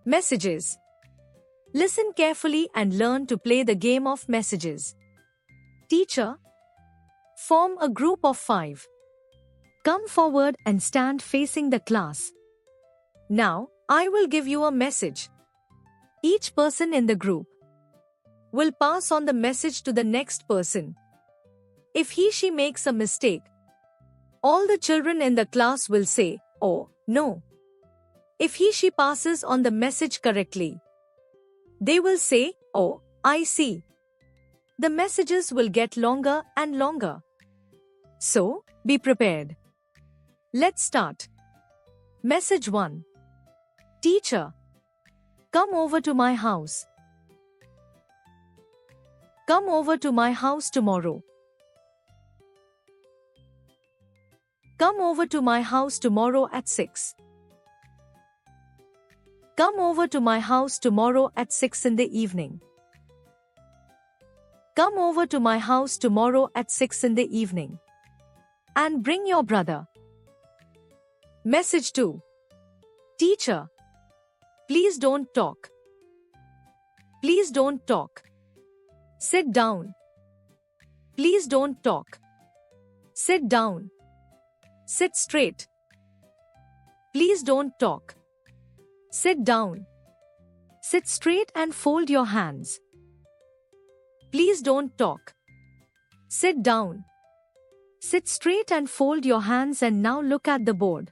Messages. Listen carefully and learn to play the game of messages. Teacher. Form a group of 5. Come forward and stand facing the class. Now, I will give you a message. Each person in the group will pass on the message to the next person. If he/she makes a mistake, all the children in the class will say, "Oh, no." If he/she passes on the message correctly, they will say, "Oh, I see." The messages will get longer and longer. So, be prepared. Let's start. Message 1. Teacher. Come over to my house. Come over to my house tomorrow. Come over to my house tomorrow at 6. Come over to my house tomorrow at 6 in the evening. Come over to my house tomorrow at 6 in the evening. And bring your brother. Message 2. Teacher. Please don't talk. Please don't talk. Sit down. Please don't talk. Sit down. Sit straight. Please don't talk. Sit down. Sit straight and fold your hands. Please don't talk. Sit down. Sit straight and fold your hands, and now look at the board.